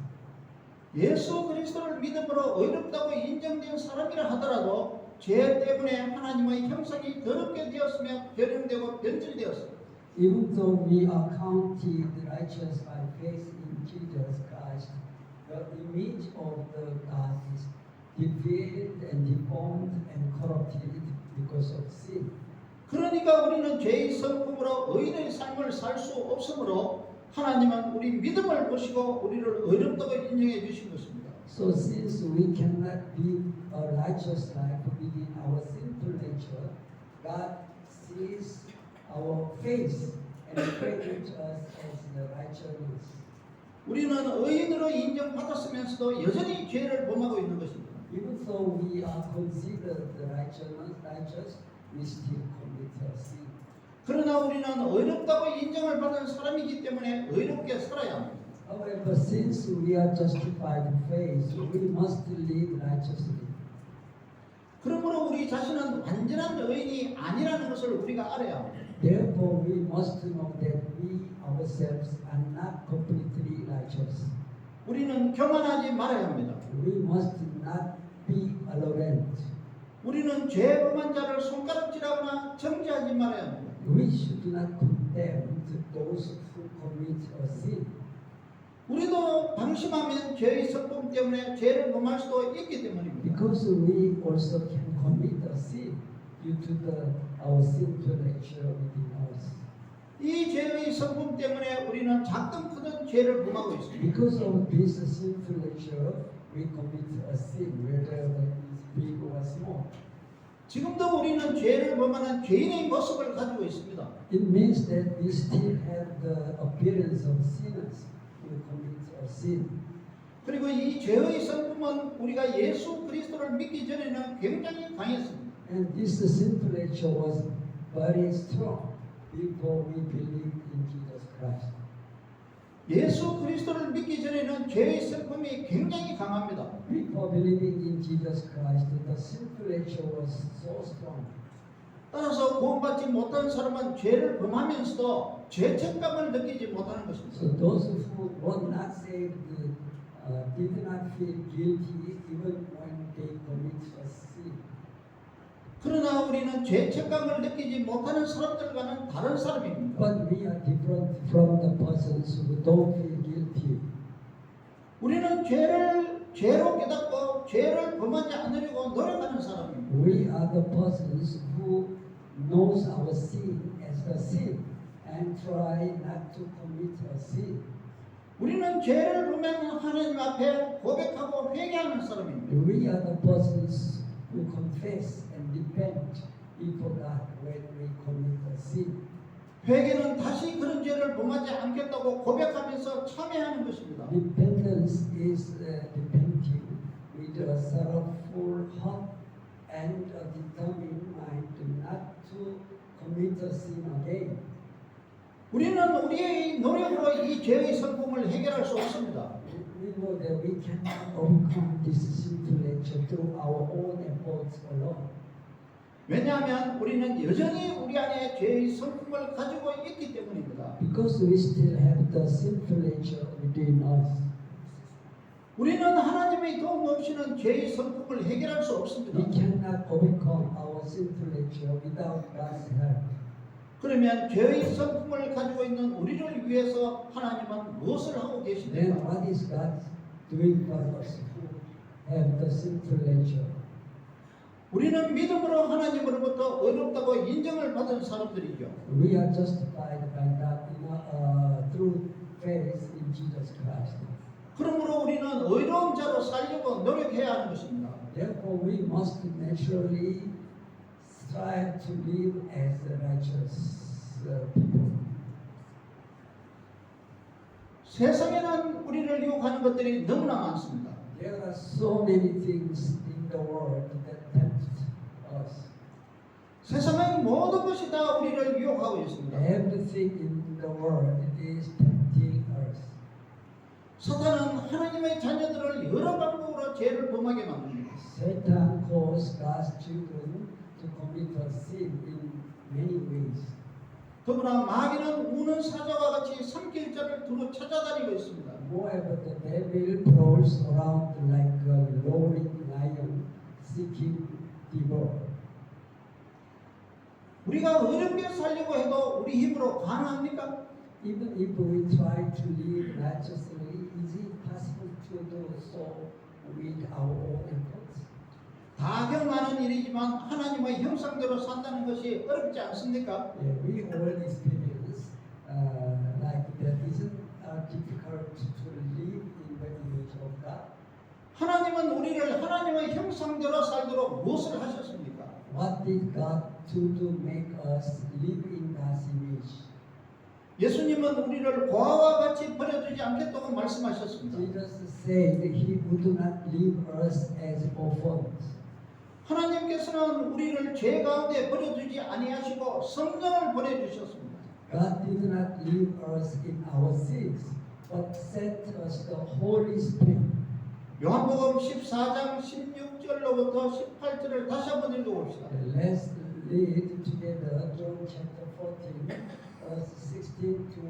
예수 그리스도를 믿음으로 의롭다고 인정된 사람이라 하더라도 죄 때문에 하나님의 형상이 더럽게 되었으며 변형되고 변질되었습니다. Even though we are counted righteous by faith in Jesus Christ, the image of the God is defiled and deformed and corrupted because of sin. 그러니까 우리는 죄의 성품으로 의인의 삶을 살 수 없으므로 하나님은 우리 믿음을 보시고 우리를 의롭다고 인정해 주신 것입니다. So since we cannot live a righteous life within our sinful nature, God sees our face and credits us as the righteousness. 우리는 의인으로 인정받았으면서도 여전히 죄를 범하고 있는 것입니다. Even though we are considered the righteous, we still commit a sin. 그러나 우리는 의롭다고 인정을 받은 사람이기 때문에 의롭게 살아야 합니다. However, since we are justified in faith, we must live righteously. 그러므로 우리 자신은 완전한 의인이 아니라는 것을 우리가 알아야 합니다. Therefore, we must know that we ourselves are not completely righteous. 우리는 교만하지 말아야 합니다. We must not be arrogant. 우리는 죄 범한 자를 손가락질하거나 정죄하지 말아야 합니다. We should not condemn those who commit a sin. 우리도 방심하면 죄의 성품 때문에 죄를 범할 수도 있기 때문입니다. Because we also can commit a sin due to our sinful nature within us. 이 죄의 성품 때문에 우리는 작든 크든 죄를 범하고 있습니다. Because of this sinful nature, we commit a sin, whether it is big or small. 지금도 우리는 죄를 범하는 죄인의 모습을 가지고 있습니다. It means that we still have the appearance of sinners who commit a sin. 그리고 이 죄의 성품은 우리가 예수 그리스도를 믿기 전에는 굉장히 강했습니다. And this sinful nature was very strong before we believed in Jesus Christ. 예수 그리스도를 믿기 전에는 죄의 성품이 굉장히 강합니다. Before believing in Jesus Christ, the sinful nature was so strong. 따라서 구원받지 못한 사람은 죄를 범하면서도 죄책감을 느끼지 못하는 것입니다. So those who were not saved did not feel guilty even when they commit a sin. 그러나 우리는 죄책감을 느끼지 못하는 사람들과는 다른 사람입니다. But we are different from the persons who don't feel guilty. 우리는 죄로 깨닫고 죄를 범하지 않으려고 노력하는 사람입니다. We are the persons who knows our sin as a sin and try not to commit a sin. 우리는 죄를 범하면 하나님 앞에 고백하고 회개하는 사람입니다. We are the persons who confess and repent before God when we commit a sin. 회개는 다시 그런 죄를 범하지 않겠다고 고백하면서 참회하는 것입니다. Repentance is repenting with a sorrowful heart and a determined mind not to commit a sin again. 우리는 우리의 노력으로 이 죄의 성품을 해결할 수 없습니다. We know that we cannot overcome this sinful nature through our own efforts alone. 왜냐하면 우리는 여전히 우리 안에 죄의 성품을 가지고 있기 때문입니다. Because we still have the sinful nature within us. 우리는 하나님의 도움 없이는 죄의 성품을 해결할 수 없습니다. We cannot overcome our sinful nature without God's help. 그러면 죄의 성품을 가지고 있는 우리를 위해서 하나님은 무엇을 하고 Then 계십니까? what is God doing for us who have the sinful nature? 우리는 믿음으로 하나님으로부터 어렵다고 인정을 받은 사람들이죠. We are justified by God through faith in Jesus Christ. 그러므로 우리는 의로운 자로 살려고 노력해야 하는 것입니다. Therefore, we must naturally strive to live as righteous people. 세상에는 우리를 유혹하는 것들이 너무나 많습니다. There are so many things in the world that tempt us. 세상의 모든 것이 다 우리를 유혹하고 있습니다. Everything in the world is tempting us. 사탄은 하나님의 자녀들을 여러 방법으로 죄를 범하게 만듭니다. Satan caused God's children to commit a sin in many ways. 더구나 마귀는 우는 사자와 같이 삼킬 자를 두루 찾아다니고 있습니다. Moreover, the devil prowls around like a roaring lion, seeking devour. 우리가 어렵게 살려고 해도 우리 힘으로 가능합니까? Even if we try to live righteously, is it possible to do so with our own efforts? 다 경험하는 일이지만 하나님의 형상대로 산다는 것이 어렵지 않습니까? Yeah, we all experience like that. Isn't difficult to live in the image of God? 하나님은 우리를 하나님의 형상대로 살도록 무엇을 하셨습니까? What did God do to make us live in God's image? 예수님은 우리를 고아와 같이 버려두지 않겠다고 말씀하셨습니다. Jesus said He would not leave us as orphans. 하나님께서는 우리를 죄 가운데 버려두지 아니하시고 성령을 보내주셨습니다. God did not leave us in our sins, but sent us the Holy Spirit. 요한복음 14장 16절로부터 18절을 다시 한번 읽어봅시다. Let's read together John chapter 14, verse 16 to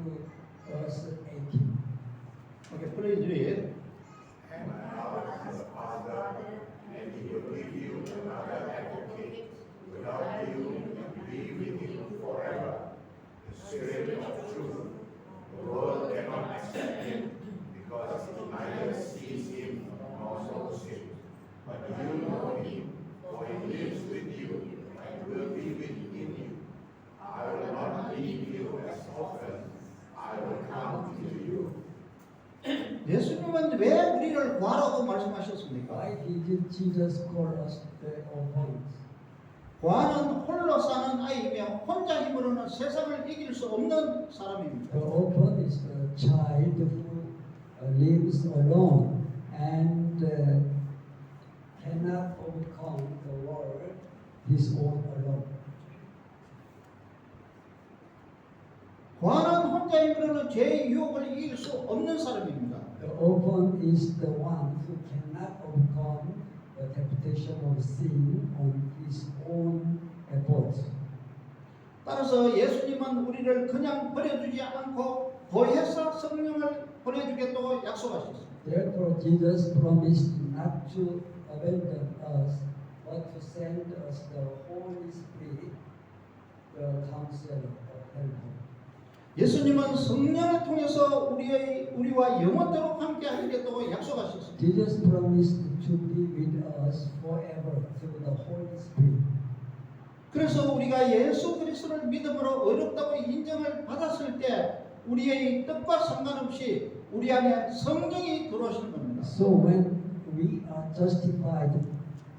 verse 18. Okay, please read. And now the Father, and He will give you another advocate without you and be with you forever, the Spirit of truth. The world cannot accept Him because it neither sees Him nor knows Him. But you know Him, for He lives with you and will be within you. I will not leave you as orphans. I will come to you. 예수님은 왜 우리를 고아라고 말씀하셨습니까? Why did Jesus call us the orphans? 고아는 홀로 사는 아이이며 혼자 힘으로는 세상을 이길 수 없는 사람입니다. The orphan is the child who lives alone and cannot overcome the world his own alone. 고아는 혼자 힘으로는 죄의 유혹을 이길 수 없는 사람입니다. The orphan is the one who cannot overcome the temptation of sin on his own efforts. 따라서 예수님은 우리를 그냥 버려두지 않고 보혜사 성령을 보내주겠다고 약속하셨습니다. Therefore, Jesus promised not to abandon us, but to send us the Holy Spirit, the Counselor of Heaven. 예수님은 성령을 통해서 우리와 영원토록 함께 하시겠다고 약속하셨습니다. Jesus promised to be with us forever through the Holy Spirit. 그래서 우리가 예수 그리스도를 믿음으로 어렵다고 인정을 받았을 때 우리의 뜻과 상관없이 우리 안에 성령이 들어오시는 겁니다. So when we are justified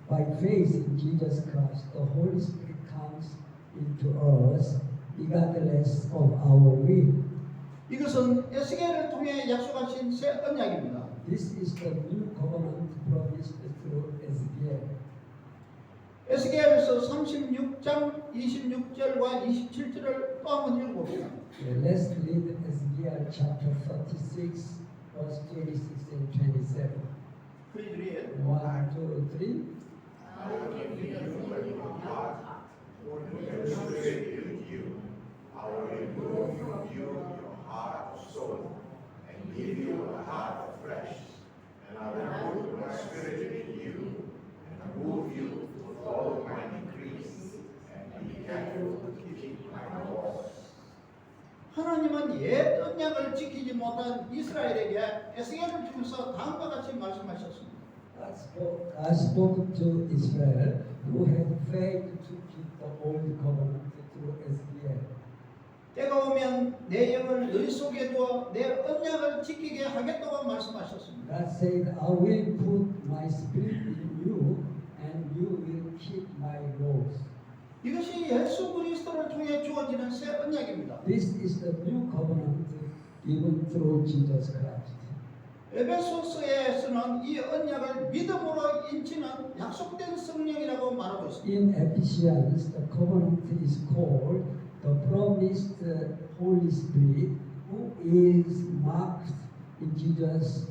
by faith in Jesus Christ, the Holy Spirit comes into us regardless of our will. 이것은 에스겔을 통해 약속하신 새 언약입니다. This is the new covenant promised through Ezekiel. 에스겔에서 36장 26절과 27절을 또 한번 읽어봅시다. Let's read Ezekiel chapter 36, verse 26 and 27. Please read. 1, 2, 3. I will give you a new heart, or new spirit in you. I will remove from you your heart of stone, and give you a heart of flesh. And I will put my spirit in you, and move you to follow my decrees, and be careful to keep my laws. 하나님은 옛 언약을 지키지 못한 이스라엘에게 에스겔을 통해서 다음과 같이 말씀하셨습니다. God spoke to Israel who had failed to keep the old covenant through Ezekiel. 때가 오면 내 영을 너희 속에 두어 내 언약을 지키게 하겠다고 말씀하셨습니다. God said, I will put my spirit in you and you will keep my laws. 이것이 예수 그리스도를 통해 주어지는 새 언약입니다. This is the new covenant given through Jesus Christ. 에베소서에서는 이 언약을 믿음으로 인치는 약속된 성령이라고 말하고 있습니다. In Ephesians, the covenant is called the promised Holy Spirit, who is marked in Jesus,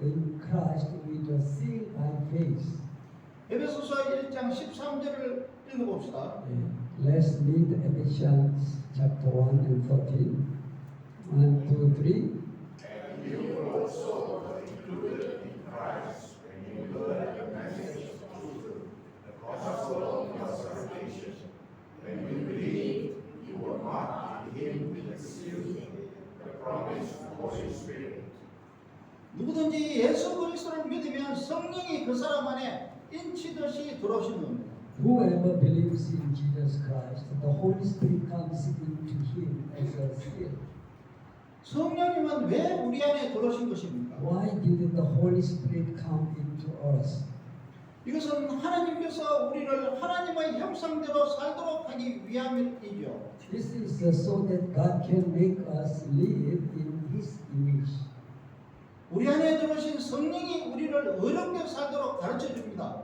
in Christ, with a seal by faith. 에베소서 1장 13절을 읽어봅시다. Let's read Ephesians chapter 1 and 14. 1, 2, 3. And you were also included in Christ when you heard the message of truth, the gospel of your salvation. When you believed, you were marked in Him with the seal, the promised Holy Spirit. 누구든지 예수 그리스도를 믿으면 성령이 그 사람 안에 인치듯이 들어오시는 겁니다. Whoever believes in Jesus Christ, the Holy Spirit comes into him as a seal. 성령님은 왜 우리 안에 들어오신 것입니까? Why did the Holy Spirit come into us? 이것은 하나님께서 우리를 하나님의 형상대로 살도록 하기 위함이죠. This is so that God can make us live in His image. 우리 안에 들어오신 성령이 우리를 어렵게 살도록 가르쳐 줍니다.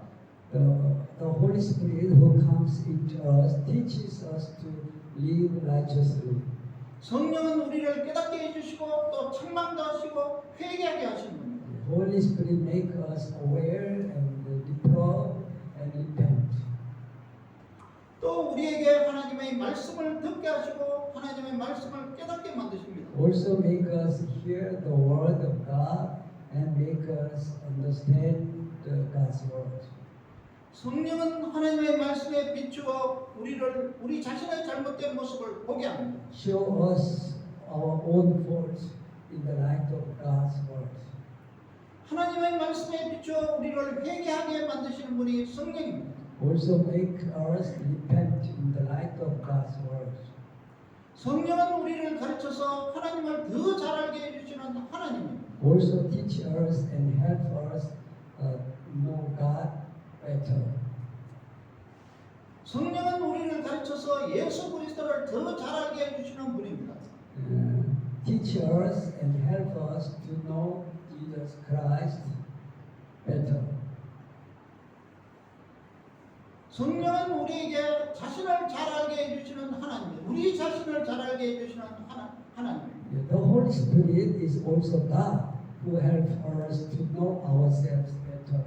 The Holy Spirit who comes into us teaches us to live righteously. 성령은 우리를 깨닫게 해주시고 또 책망도 하시고 회개하게 하시는 겁니다. The Holy Spirit make us aware and reprove and repent. 또 우리에게 하나님의 말씀을 듣게 하시고 하나님의 말씀을 깨닫게 만드십니다. Also make us hear the word of God and make us understand God's word. 성령은 하나님의 말씀에 비추어 우리 자신의 잘못된 모습을 보게 합니다. Show us our own faults in the light of God's word. 하나님의 말씀에 비추어 우리를 회개하게 만드시는 분이 성령입니다. Also make us repent in the light of God's word. 성령은 우리를 가르쳐서 하나님을 더 잘 알게 해주시는 하나님입니다. Also teach us and help us know God better. 성령은 우리를 가르쳐서 예수 그리스도를 더 잘 알게 해주시는 분입니다. Teach us and help us to know Jesus Christ better. 성령은 우리에게 자신을 잘 알게 해주시는 하나님, 우리 자신을 잘 알게 해주시는 하나님. The Holy Spirit is also God who helps us to know ourselves better.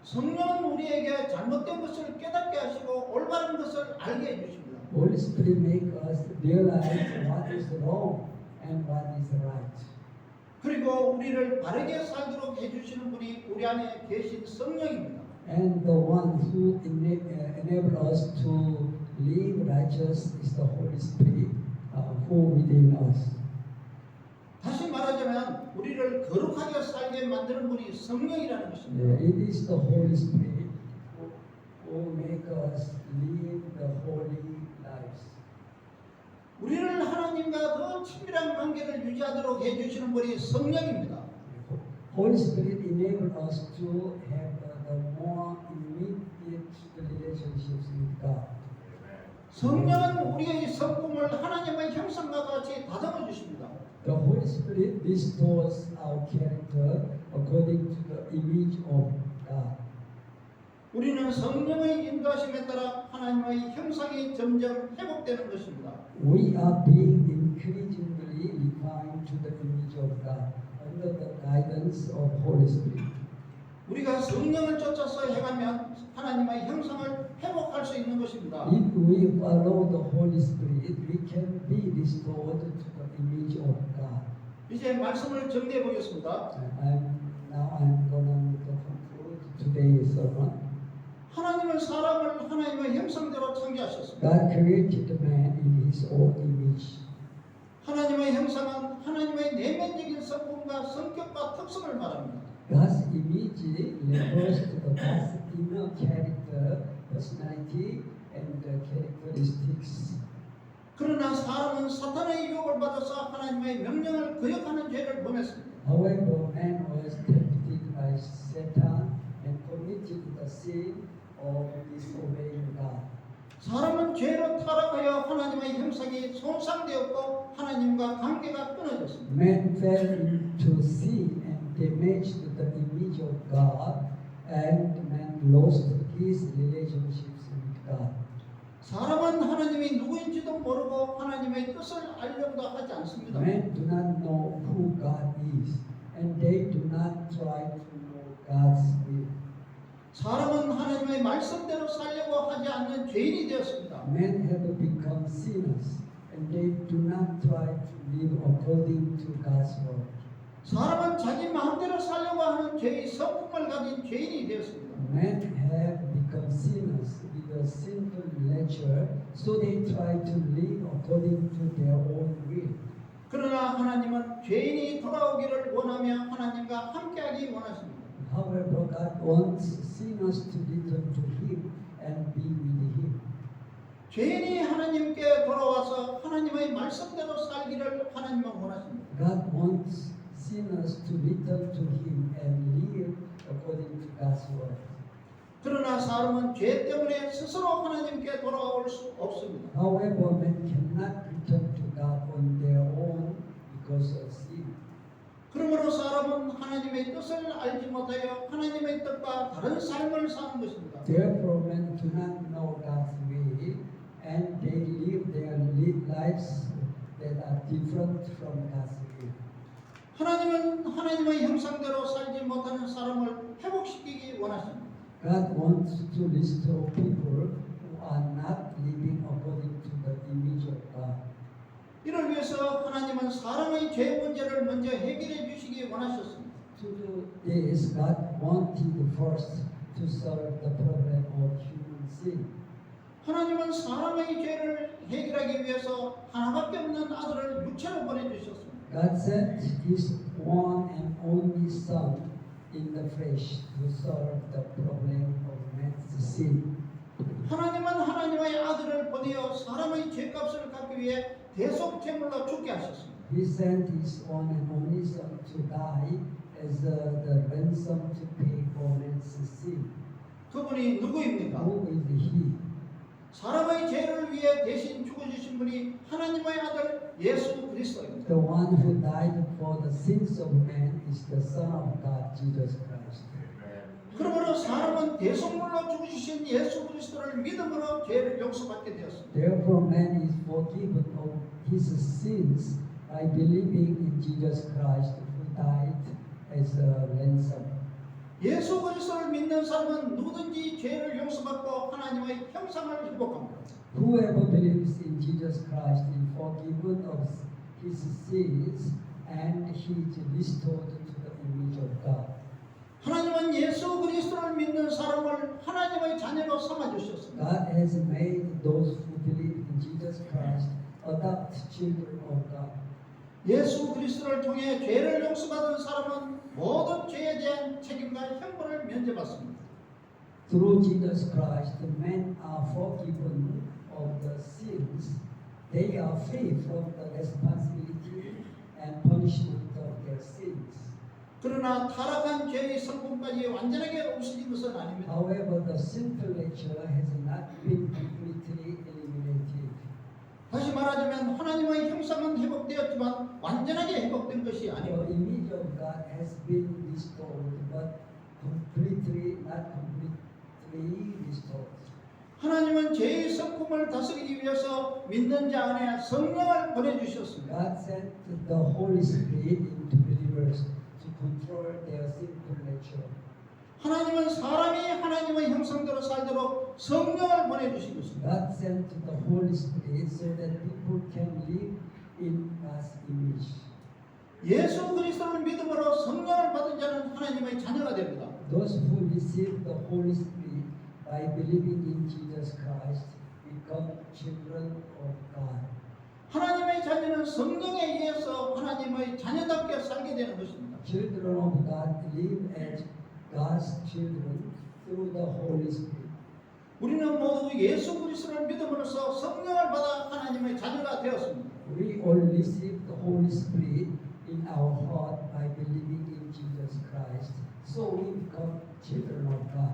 성령은 우리에게 잘못된 것을 깨닫게 하시고 올바른 것을 알게 해주십니다. Holy Spirit make us realize what is wrong and what is right. 그리고 우리를 바르게 살도록 해주시는 분이 우리 안에 계신 성령입니다. And the one who enable us to live righteous is the Holy Spirit who within us. 다시 말하자면 우리를 거룩하게 살게 만드는 분이 성령이라는 것입니다. It is the Holy Spirit who make us live the holy lives. 우리를 하나님과 더 친밀한 관계를 유지하도록 해주시는 분이 성령입니다. Holy Spirit enable us to have the more immediate relationships with God. 성령은 우리의 성품을 하나님의 형상과 같이 다듬어 주십니다. The Holy Spirit restores our character according to the image of God. 우리는 성령의 인도하심에 따라 하나님의 형상이 점점 회복되는 것입니다. We are being increasingly refined to the image of God under the guidance of Holy Spirit. 우리가 성령을 쫓아서 해가면 하나님의 형상을 회복할 수 있는 것입니다. If we follow the Holy Spirit, we can be restored to the image of God. 이제 말씀을 정리해 보겠습니다. I'm going to conclude today's sermon. 하나님은 사람을 하나님의 형상대로 창조하셨습니다. God created man in His own image. 하나님의 형상은 하나님의 내면적인 성품과 성격과 특성을 말합니다. God's image refers to the God's inner character, personality, and the characteristics. 그러나 사람은 사탄의 유혹을 받아서 하나님의 명령을 거역하는 죄를 범했습니다. However, man was tempted by Satan and committed the sin of disobeying God. 사람은 죄로 타락하여 하나님의 형상이 손상되었고 하나님과 관계가 끊어졌습니다. Man fell into sin and damaged the image of God, and man lost his relationships with God. 사람은 하나님이 누구인지도 모르고 하나님의 뜻을 알려고도 하지 않습니다. Men do not know who God is, and they do not try to know God's will. 사람은 하나님의 말씀대로 살려고 하지 않는 죄인이 되었습니다. Men have become sinners, and they do not try to live according to God's word. 사람은 자기 마음대로 살려고 하는 죄의 성품을 가진 죄인이 되었습니다. Men have become sinners with a sinful nature, so they try to live according to their own will. 그러나 하나님은 죄인이 돌아오기를 원하며 하나님과 함께하기 원하십니다. However, God wants sinners to return to Him and be with Him. 죄인이 하나님께 돌아와서 하나님의 말씀대로 살기를 하나님은 원하십니다. God wants sinners to return to Him and live according to God's word. 그러나 사람은 죄 때문에 스스로 하나님께 돌아올 수 없습니다. However, men cannot return to God on their own because of sin. 그러므로 사람은 하나님의 뜻을 알지 못하여 하나님의 뜻과 다른 삶을 사는 것입니다. Therefore, men do not know God's will, and they live their lives that are different from God's will. 하나님은 하나님의 형상대로 살지 못하는 사람을 회복시키기 원하십니다. God wants to restore people who are not living according to the image of God. 이를 위해서 하나님은 사람의 죄 문제를 먼저 해결해 주시기 원하셨습니다. To do this, God wanted first to solve the problem of human sin. 하나님은 사람의 죄를 해결하기 위해서 하나밖에 없는 아들을 육체로 보내주셨습니다. God sent His one and only Son in the flesh to solve the problem of man's sin. 하나님은 하나님의 아들을 보내어 사람의 죄값을 갚기 위해 대속 제물로 죽게 하셨습니다. He sent His one and only Son to die as the ransom to pay for man's sin. 그분이 누구입니까? Who is He? 사람의 죄를 위해 대신 죽어주신 분이 하나님의 아들 예수 그리스도입니다. The one who died for the sins of man is the Son of God, Jesus Christ. 그러므로 사람은 대속물로 죽으신 예수 그리스도를 믿음으로 죄를 용서받게 되었습니다. Therefore, man is forgiven of his sins by believing in Jesus Christ, who died as a ransom. 예수 그리스도를 믿는 사람은 누구든지 죄를 용서받고 하나님의 형상을 회복합니다. Whoever believes in Jesus Christ is forgiven of his sins, and he is restored to the image of God. 하나님은 예수 그리스도를 믿는 사람을 하나님의 자녀로 삼아 주셨습니다. God has made those who believe in Jesus Christ adopt children of God. 예수 그리스도를 통해 죄를 용서받은 사람은 모든 죄에 대한 책임과 형벌을 면제받습니다. Through Jesus Christ, men are forgiven of the sins. They are free from the responsibility and punishment of their sins. 그러나 타락한 죄의 성품까지 완전하게 없어진 것은 아닙니다. However, the sinful nature has not been completely eliminated. 다시 말하자면 하나님의 형상은 회복되었지만 완전하게 회복된 것이 The 아니고 image of God has been restored, but not completely restored. 하나님은 죄의 성품을 다스리기 위해서 믿는 자 안에 성령을 보내주셨습니다. God sent the Holy Spirit into believers to control their sinful nature. 하나님은 사람이 하나님의 형상대로 살도록 성령을 보내주신 것입니다. God sent the Holy Spirit so that people can live in God's image. 예수 그리스도를 믿음으로 성령을 받은 자는 하나님의 자녀가 됩니다. Those who receive the Holy Spirit by believing in Jesus Christ become children of God. 하나님의 자녀는 성령에 의해서 하나님의 자녀답게 살게 되는 것입니다. Children of God live as God's children through the Holy Spirit. 우리는 모두 예수 그리스도를 믿음으로써 성령을 받아 하나님의 자녀가 되었습니다. We all receive the Holy Spirit in our heart by believing in Jesus Christ. So we become children of God.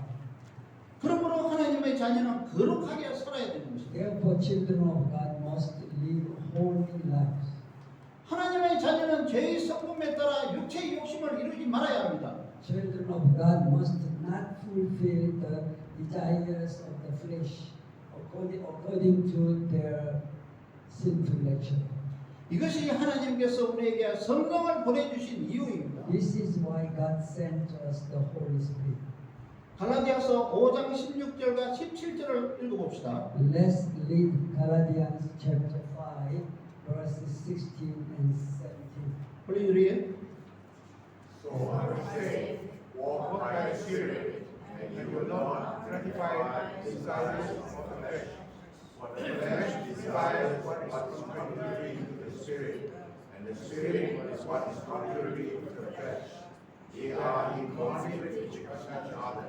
그러므로 하나님의 자녀는 거룩하게 살아야 되는 것입니다. Therefore, children of God must live holy lives. 하나님의 자녀는 죄의 성품에 따라 육체의 욕심을 이루지 말아야 합니다. Children of God must not fulfill the desires of the flesh according to their sinful nature. 이것이 하나님께서 우리에게 성령을 보내주신 이유입니다. This is why God sent us the Holy Spirit. 갈라디아서 5장 16절과 17절을 읽어봅시다. Let's read Galatians chapter 5, verses 16 and 17. Please read. So I say, walk by the Spirit, and you will not gratify the desires of the flesh. For the flesh desires what is contrary to the Spirit, and the Spirit is what is contrary to the flesh. They are in conflict with each other,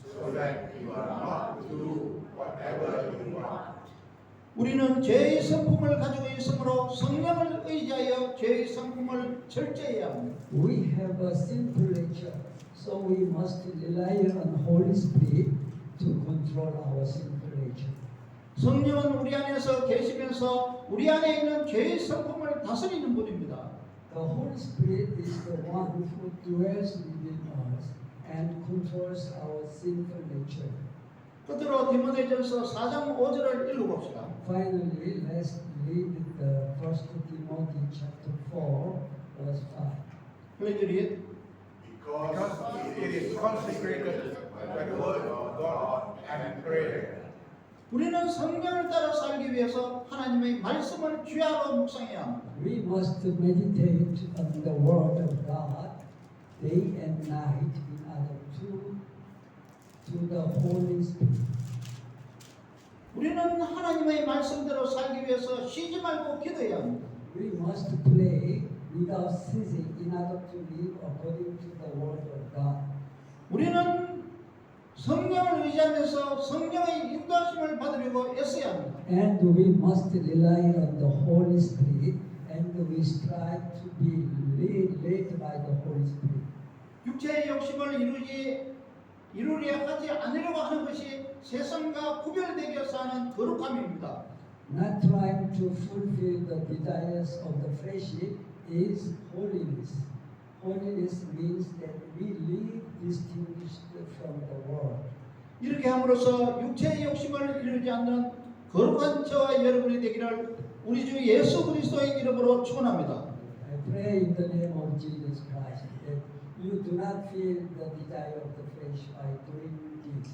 so that you are not to do whatever you want. 우리는 죄의 성품을 가지고 있으므로 성령을 의지하여 죄의 성품을 절제해야 합니다. We have a sinful nature, so we must rely on Holy Spirit to control our sinful nature. 성령은 우리 안에서 계시면서 우리 안에 있는 죄의 성품을 다스리는 분입니다. The Holy Spirit is the one who dwells within us and controls our sinful nature. 끝으로 디모데전서 4장 5절을 읽어봅시다. Finally, let's read the 1 Timothy chapter 4, verse 5. Please read. Because it is consecrated by the word of God and prayer. 우리는 성령을 따라 살기 위해서 하나님의 말씀을 주야로 묵상해야 합니다. We must meditate on the Word of God day and night in order to the Holy Spirit. 우리는 하나님의 말씀대로 살기 위해서 쉬지 말고 기도해야 합니다. We must pray without ceasing in order to live according to the Word of God. 우리는 성령을 의지하면서 성령의 인도하심을 받으려고 애써야 합니다. And we must rely on the Holy Spirit, and we strive to be led by the Holy Spirit. 육체의 욕심을 이루려 하지 않으려고 하는 것이 세상과 구별되게 해서 하는 거룩함입니다. Not trying to fulfill the desires of the flesh is holiness. Holiness means that we live distinguished from the world. 이렇게 함으로써 육체의 욕심을 이루지 않는 거룩한 저와 여러분이 되기를 우리 주 예수 그리스도의 이름으로 축원합니다. I pray in the name of Jesus Christ that you do not feel the desire of the flesh by doing this.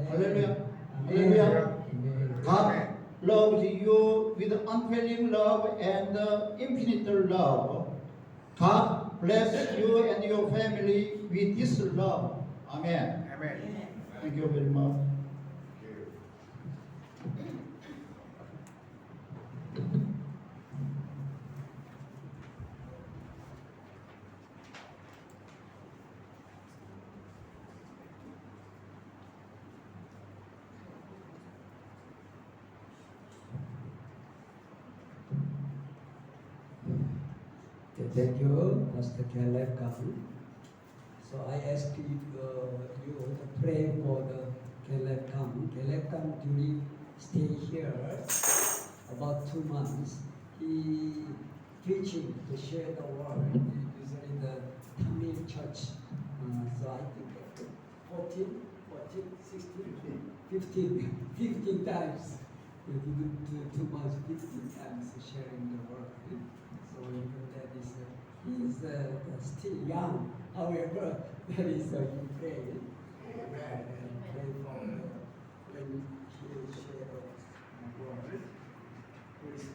할렐루야. Amen. 할렐루야. Amen. God loves you with unfailing love and infinite love. God bless you and your family with this love. Amen. Amen. Thank you very much. Thank you, Pastor Caleb Kahu. So I ask you to pray for the Caleb Kam. Caleb Kam during stay here about 2 months, he preaching to share the word, usually the Tamil church. So I think 14, 16, 15 times. Within 2 months, 15 times sharing the word. So that is, he is still young. However, that is Ukraine. Amen.